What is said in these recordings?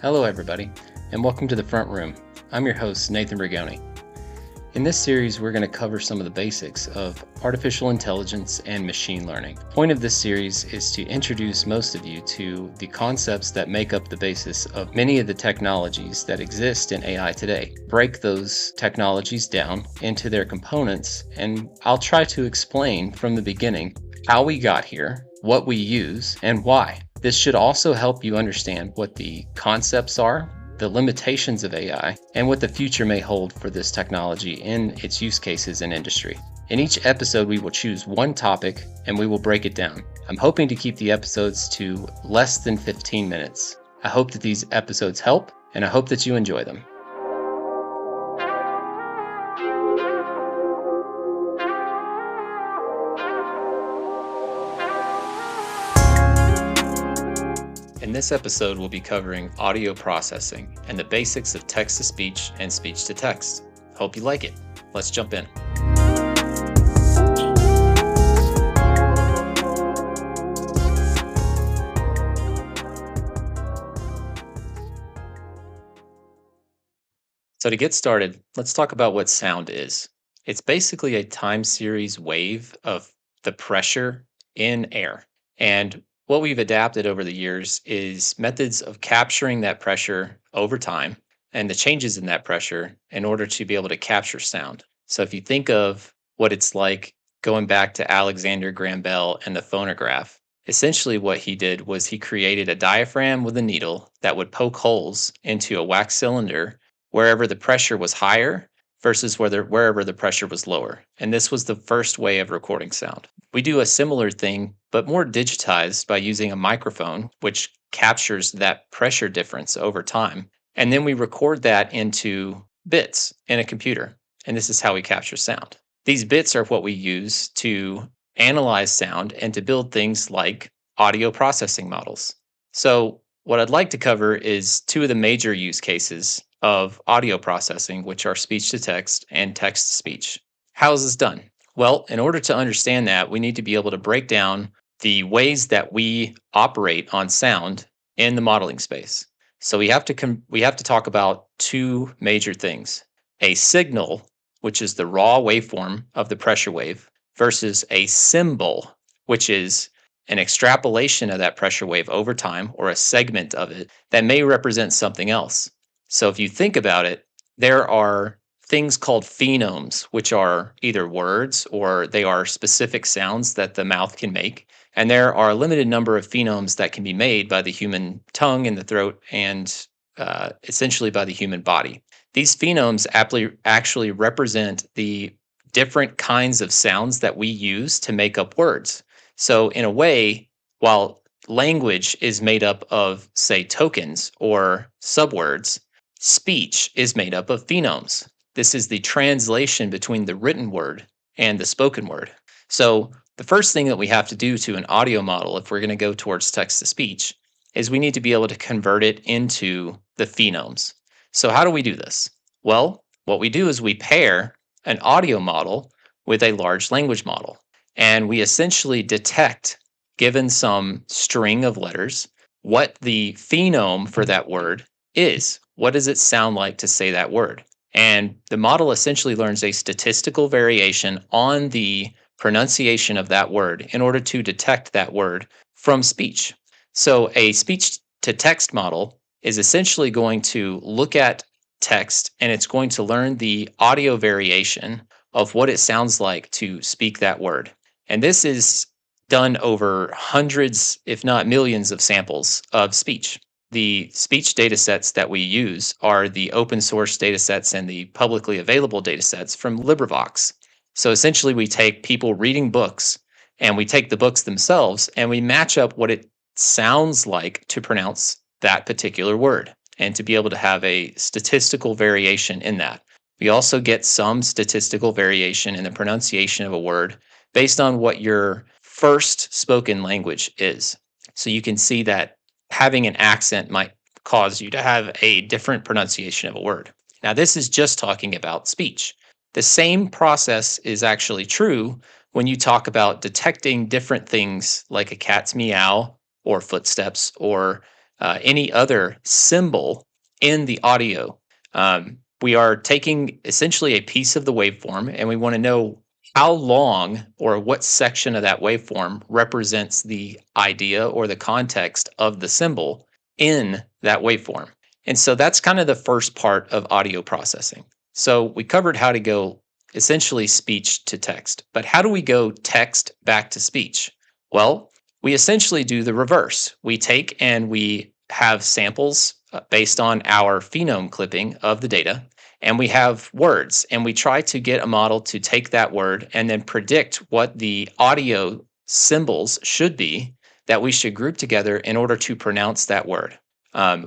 Hello everybody, and welcome to the Phront Room. I'm your host, Nathan Rigoni. In this series, we're going to cover some of the basics of artificial intelligence and machine learning. The point of this series is to introduce most of you to the concepts that make up the basis of many of the technologies that exist in AI today. Break those technologies down into their components, and I'll try to explain from the beginning how we got here, what we use, and why. This should also help you understand what the concepts are, the limitations of AI, and what the future may hold for this technology in its use cases in industry. In each episode, we will choose one topic and we will break it down. I'm hoping to keep the episodes to less than 15 minutes. I hope that these episodes help, and I hope that you enjoy them. In this episode, we'll be covering audio processing and the basics of text-to-speech and speech-to-text. Hope you like it. Let's jump in. So to get started, let's talk about what sound is. It's basically a time series wave of the pressure in air. And what we've adapted over the years is methods of capturing that pressure over time and the changes in that pressure in order to be able to capture sound. So if you think of what it's like going back to Alexander Graham Bell and the phonograph, essentially what he did was he created a diaphragm with a needle that would poke holes into a wax cylinder wherever the pressure was higher versus wherever the pressure was lower. And this was the first way of recording sound. We do a similar thing, but more digitized by using a microphone, which captures that pressure difference over time. And then we record that into bits in a computer. And this is how we capture sound. These bits are what we use to analyze sound and to build things like audio processing models. So what I'd like to cover is two of the major use cases of audio processing, which are speech-to-text and text-to-speech. How is this done? Well, in order to understand that, we need to be able to break down the ways that we operate on sound in the modeling space. So we have to talk about two major things: a signal, which is the raw waveform of the pressure wave, versus a symbol, which is an extrapolation of that pressure wave over time, or a segment of it that may represent something else. So if you think about it, there are things called phonemes, which are either words or they are specific sounds that the mouth can make. And there are a limited number of phonemes that can be made by the human tongue and the throat and essentially by the human body. These phonemes actually represent the different kinds of sounds that we use to make up words. So in a way, while language is made up of, say, tokens or subwords, speech is made up of phonemes. This is the translation between the written word and the spoken word. So the first thing that we have to do to an audio model, if we're going to go towards text-to-speech, is we need to be able to convert it into the phonemes. So how do we do this? Well, what we do is we pair an audio model with a large language model. And we essentially detect, given some string of letters, what the phoneme for that word is. What does it sound like to say that word? And the model essentially learns a statistical variation on the pronunciation of that word in order to detect that word from speech. So a speech-to-text model is essentially going to look at text and it's going to learn the audio variation of what it sounds like to speak that word. And this is done over hundreds, if not millions, of samples of speech. The speech data sets that we use are the open source data sets and the publicly available data sets from Librivox. So essentially, we take people reading books and we take the books themselves and we match up what it sounds like to pronounce that particular word and to be able to have a statistical variation in that. We also get some statistical variation in the pronunciation of a word based on what your first spoken language is. So you can see that having an accent might cause you to have a different pronunciation of a word. Now, this is just talking about speech. The same process is actually true when you talk about detecting different things like a cat's meow or footsteps or any other symbol in the audio. We are taking essentially a piece of the waveform and we want to know how long or what section of that waveform represents the idea or the context of the symbol in that waveform. And so that's kind of the first part of audio processing. So we covered how to go essentially speech to text, but how do we go text back to speech? Well, we essentially do the reverse. We take and we have samples based on our phenome clipping of the data, and we have words, and we try to get a model to take that word and then predict what the audio symbols should be that we should group together in order to pronounce that word.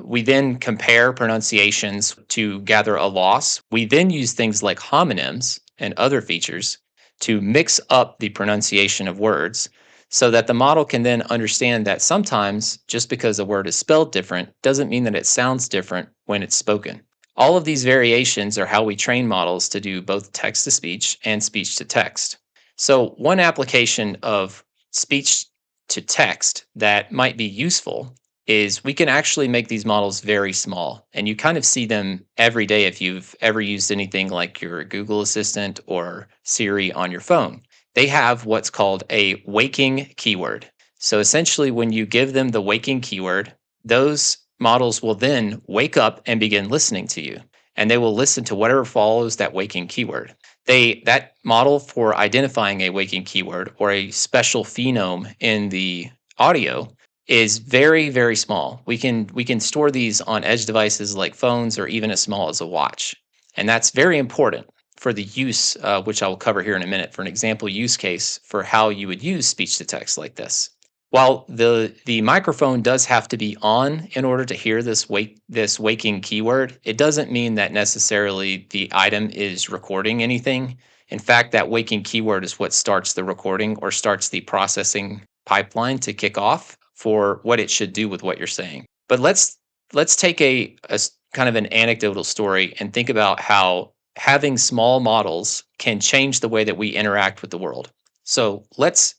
We then compare pronunciations to gather a loss. We then use things like homonyms and other features to mix up the pronunciation of words so that the model can then understand that sometimes just because a word is spelled different doesn't mean that it sounds different when it's spoken. All of these variations are how we train models to do both text to speech and speech to text. So, one application of speech to text that might be useful is we can actually make these models very small. And you kind of see them every day if you've ever used anything like your Google Assistant or Siri on your phone. They have what's called a waking keyword. So essentially, when you give them the waking keyword, those models will then wake up and begin listening to you. And they will listen to whatever follows that waking keyword. That model for identifying a waking keyword or a special phenome in the audio is very, very small. We can store these on edge devices like phones or even as small as a watch. And that's very important for the use, which I will cover here in a minute, for an example use case for how you would use speech to text like this. While the microphone does have to be on in order to hear this waking keyword, it doesn't mean that necessarily the item is recording anything. In fact, that waking keyword is what starts the recording or starts the processing pipeline to kick off for what it should do with what you're saying. But let's take a kind of an anecdotal story and think about how having small models can change the way that we interact with the world. So let's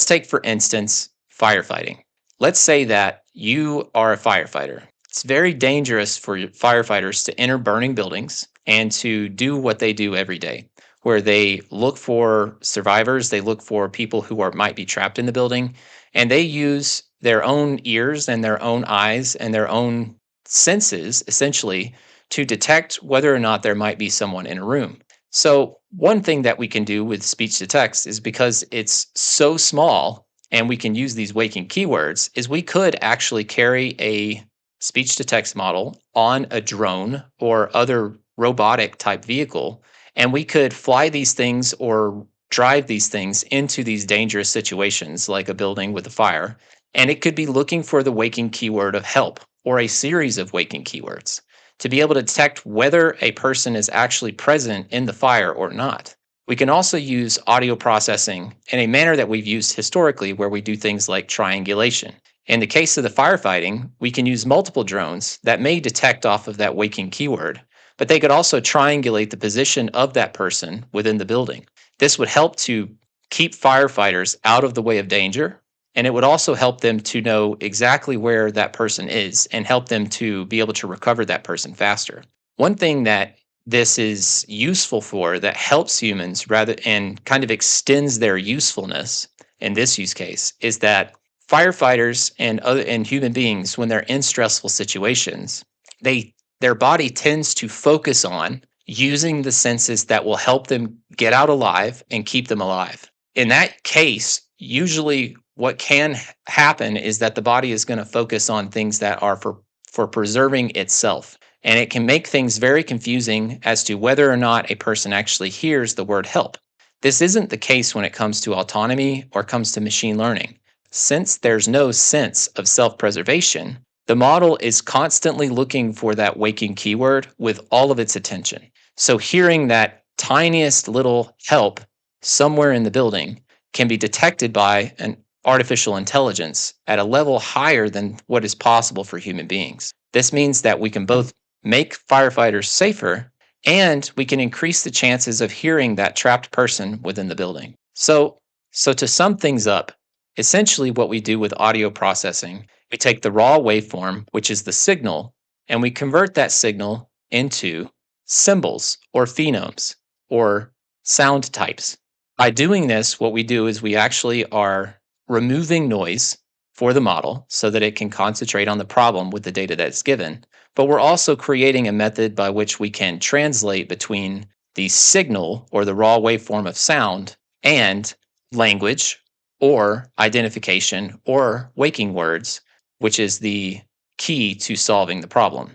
take, for instance, firefighting. Let's say that you are a firefighter. It's very dangerous for firefighters to enter burning buildings and to do what they do every day, where they look for survivors, they look for people who might be trapped in the building, and they use their own ears and their own eyes and their own senses, essentially, to detect whether or not there might be someone in a room. So, one thing that we can do with speech to text is because it's so small and we can use these waking keywords, is we could actually carry a speech to text model on a drone or other robotic type vehicle, and we could fly these things or drive these things into these dangerous situations like a building with a fire, and it could be looking for the waking keyword of help or a series of waking keywords to be able to detect whether a person is actually present in the fire or not. We can also use audio processing in a manner that we've used historically, where we do things like triangulation. In the case of the firefighting, we can use multiple drones that may detect off of that waking keyword, but they could also triangulate the position of that person within the building. This would help to keep firefighters out of the way of danger, and it would also help them to know exactly where that person is and help them to be able to recover that person faster. One thing that this is useful for that helps humans rather and kind of extends their usefulness in this use case is that firefighters and human beings, when they're in stressful situations, their body tends to focus on using the senses that will help them get out alive and keep them alive. In that case, usually what can happen is that the body is going to focus on things that are for preserving itself. And it can make things very confusing as to whether or not a person actually hears the word help. This isn't the case when it comes to autonomy or comes to machine learning. Since there's no sense of self-preservation, the model is constantly looking for that waking keyword with all of its attention. So hearing that tiniest little help somewhere in the building can be detected by an artificial intelligence at a level higher than what is possible for human beings. This means that we can both make firefighters safer and we can increase the chances of hearing that trapped person within the building. So to sum things up, essentially what we do with audio processing We take the raw waveform, which is the signal, and we convert that signal into symbols or phonemes or sound types. By doing this, what we do is we actually are removing noise for the model so that it can concentrate on the problem with the data that's given. But we're also creating a method by which we can translate between the signal or the raw waveform of sound and language or identification or waking words, which is the key to solving the problem.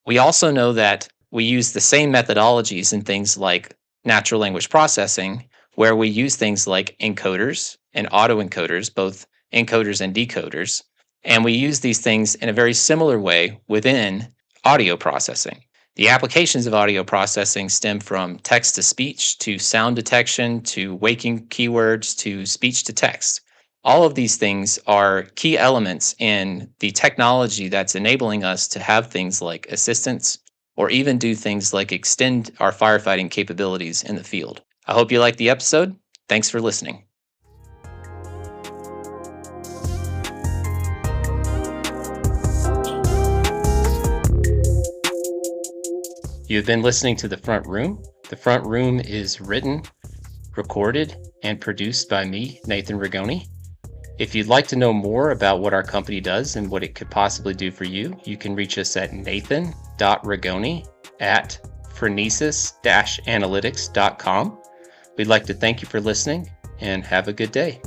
We also know that we use the same methodologies in things like natural language processing, where we use things like encoders and autoencoders, both encoders and decoders. And we use these things in a very similar way within audio processing. The applications of audio processing stem from text to speech to sound detection to waking keywords to speech to text. All of these things are key elements in the technology that's enabling us to have things like assistance or even do things like extend our firefighting capabilities in the field. I hope you liked the episode. Thanks for listening. You've been listening to The Phront Room. The Phront Room is written, recorded, and produced by me, Nathan Rigoni. If you'd like to know more about what our company does and what it could possibly do for you, you can reach us at nathan.rigoni@phronesis-analytics.com. We'd like to thank you for listening and have a good day.